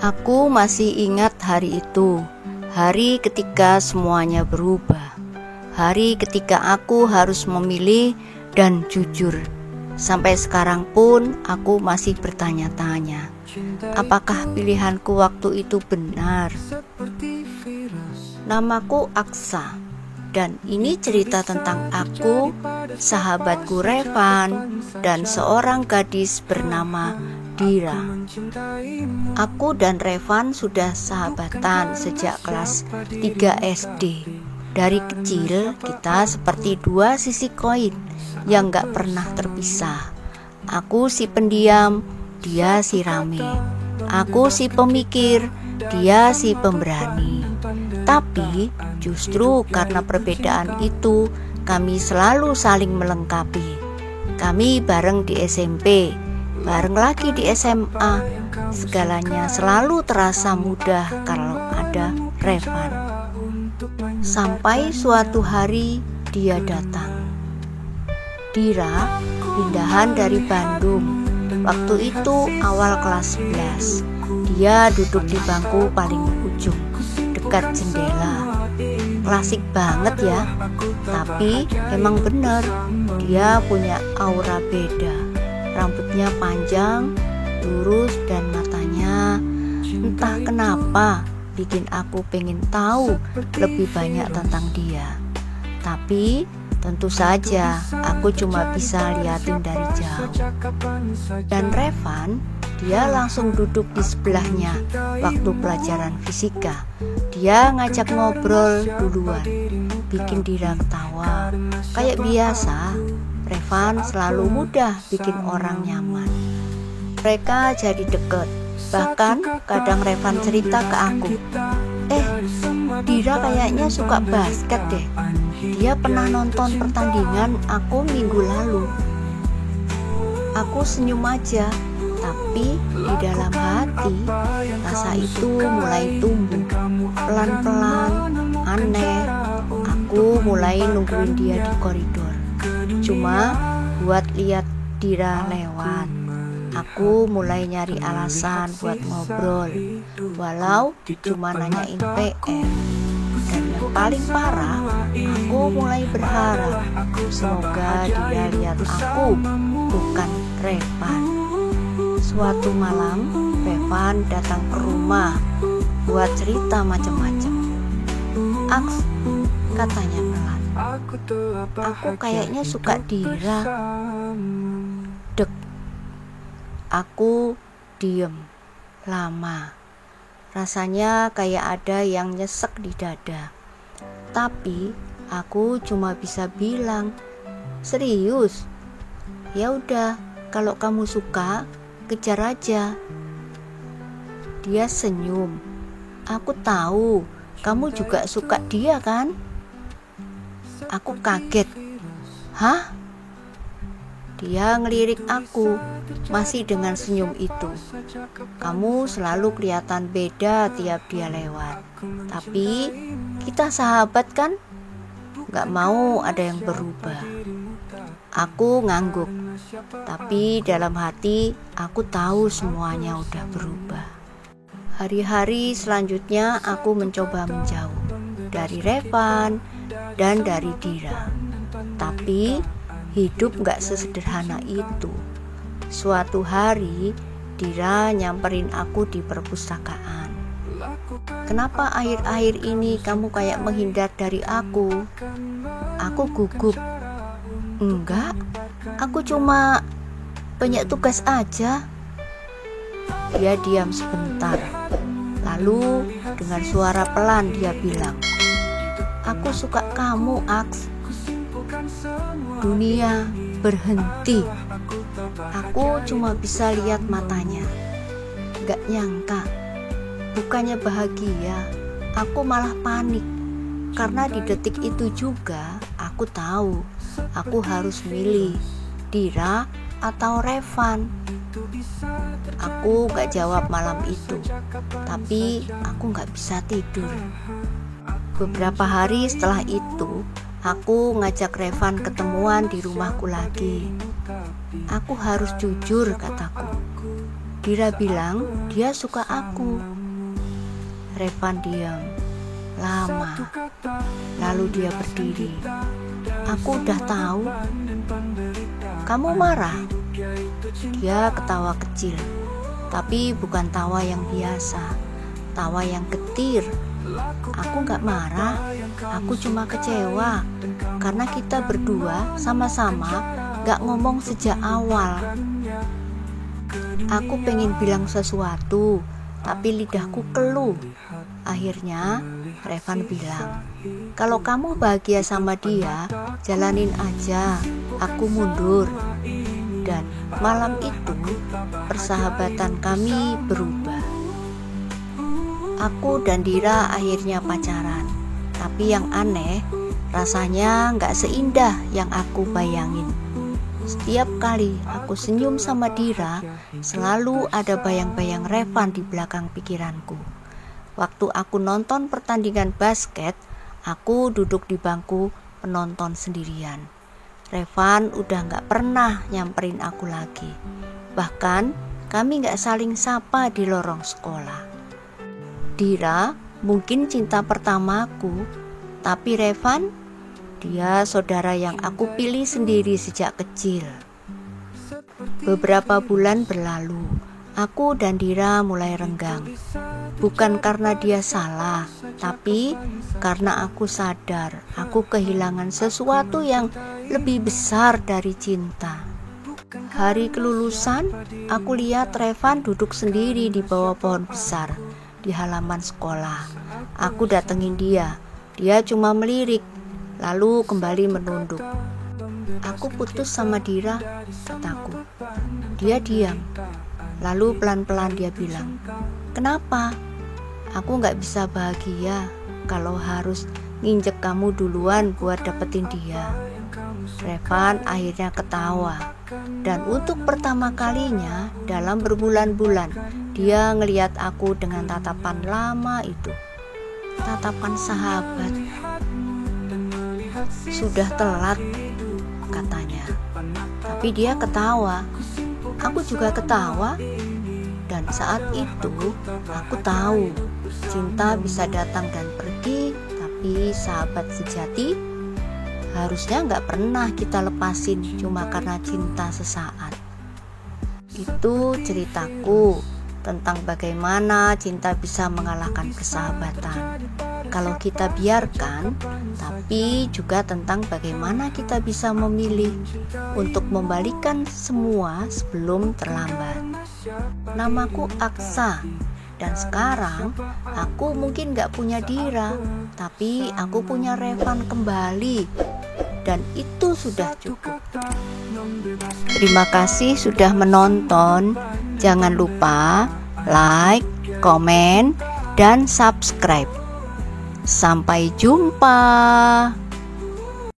Aku masih ingat hari itu, hari ketika semuanya berubah, hari ketika aku harus memilih dan jujur. Sampai sekarang pun aku masih bertanya-tanya, apakah pilihanku waktu itu benar? Namaku Aksa, dan ini cerita tentang aku, sahabatku Revan, dan seorang gadis bernama Dira. Aku dan Revan sudah sahabatan sejak kelas 3 SD. Dari kecil kita seperti dua sisi koin yang gak pernah terpisah. Aku si pendiam, dia si rame. Aku si pemikir, dia si pemberani. Tapi justru karena perbedaan itu, kami selalu saling melengkapi. Kami bareng di SMP, bareng lagi di SMA. Segalanya selalu terasa mudah kalau ada Revan. Sampai suatu hari dia datang. Dira pindahan dari Bandung. Waktu itu awal kelas 11. Dia duduk di bangku paling ujung, dekat jendela. Klasik banget ya. Tapi emang bener, dia punya aura beda. Rambutnya panjang, lurus, dan matanya entah kenapa bikin aku pengen tahu lebih banyak tentang dia. Tapi tentu saja aku cuma bisa liatin dari jauh. Dan Revan, dia langsung duduk di sebelahnya waktu pelajaran fisika. Dia ngajak ngobrol duluan, bikin Dira ketawa. Kayak biasa, Revan selalu mudah bikin orang nyaman. Mereka jadi deket. Bahkan kadang Revan cerita ke aku, Dira kayaknya suka basket deh. Dia pernah nonton pertandingan aku minggu lalu. Aku senyum aja, tapi di dalam hati rasa itu mulai tumbuh. Pelan-pelan, aneh. Aku mulai nungguin dia di koridor, cuma buat lihat Dira lewat. Aku mulai nyari alasan buat ngobrol, walau cuma nanyain PR. Dan yang paling parah, aku mulai berharap semoga dia lihat aku, bukan Revan. Suatu malam, Revan datang ke rumah buat cerita macam-macam. Aks, katanya pelan, aku kayaknya suka Dira. Dek. Aku diem lama. Rasanya kayak ada yang nyesek di dada. Tapi aku cuma bisa bilang, serius? Ya udah, kalau kamu suka, kejar aja. Dia senyum. Aku tahu, kamu juga suka dia kan? Aku kaget. Hah? Dia ngelirik aku, masih dengan senyum itu. Kamu selalu kelihatan beda tiap dia lewat. Tapi kita sahabat kan? Gak mau ada yang berubah. Aku ngangguk. Tapi dalam hati aku tahu semuanya udah berubah. Hari-hari selanjutnya aku mencoba menjauh dari Revan dan dari Dira. Tapi hidup gak sesederhana itu. Suatu hari, Dira nyamperin aku di perpustakaan. Kenapa akhir-akhir ini kamu kayak menghindar dari aku? Aku gugup. Enggak, aku cuma banyak tugas aja. Dia diam sebentar. Lalu dengan suara pelan dia bilang, aku suka kamu, Aks. Dunia berhenti. Aku cuma bisa lihat matanya. Gak nyangka, bukannya bahagia, aku malah panik. Karena di detik itu juga aku tahu aku harus milih Dira atau Revan. Aku gak jawab malam itu, tapi aku gak bisa tidur. Beberapa hari setelah itu, aku ngajak Revan ketemuan di rumahku lagi. Aku harus jujur, kataku. Dira bilang dia suka aku. Revan diam lama, lalu dia berdiri. Aku udah tahu. Kamu marah? Dia ketawa kecil, tapi bukan tawa yang biasa, tawa yang getir. Aku gak marah, aku cuma kecewa karena kita berdua sama-sama gak ngomong sejak awal. Aku pengen bilang sesuatu, tapi lidahku keluh. Akhirnya Revan bilang, kalau kamu bahagia sama dia, jalanin aja, aku mundur. Dan malam itu persahabatan kami berubah. Aku dan Dira akhirnya pacaran. Tapi yang aneh, rasanya gak seindah yang aku bayangin. Setiap kali aku senyum sama Dira, selalu ada bayang-bayang Revan di belakang pikiranku. Waktu aku nonton pertandingan basket, aku duduk di bangku penonton sendirian. Revan udah gak pernah nyamperin aku lagi. Bahkan kami gak saling sapa di lorong sekolah. Dira mungkin cinta pertamaku, tapi Revan, dia saudara yang aku pilih sendiri sejak kecil. Beberapa bulan berlalu, aku dan Dira mulai renggang. Bukan karena dia salah, tapi karena aku sadar aku kehilangan sesuatu yang lebih besar dari cinta. Hari kelulusan, aku lihat Revan duduk sendiri di bawah pohon besar di halaman sekolah. Aku datengin dia, dia cuma melirik, lalu kembali menunduk. Aku putus sama Dira, kataku. Dia diam, lalu pelan-pelan dia bilang, kenapa? Aku gak bisa bahagia kalau harus nginjek kamu duluan buat dapetin dia. Revan akhirnya ketawa, dan untuk pertama kalinya dalam berbulan-bulan dia ngeliat aku dengan tatapan lama itu, tatapan sahabat. Sudah telat, katanya. Tapi dia ketawa, aku juga ketawa. Dan saat itu aku tahu cinta bisa datang dan pergi, tapi sahabat sejati harusnya gak pernah kita lepasin cuma karena cinta sesaat. Itu ceritaku tentang bagaimana cinta bisa mengalahkan persahabatan kalau kita biarkan, tapi juga tentang bagaimana kita bisa memilih untuk membalikan semua sebelum terlambat. Namaku Aksa, dan sekarang aku mungkin gak punya Dira, tapi aku punya Revan kembali, dan itu sudah cukup. Terima kasih sudah menonton. Jangan lupa like, komen, dan subscribe. Sampai jumpa.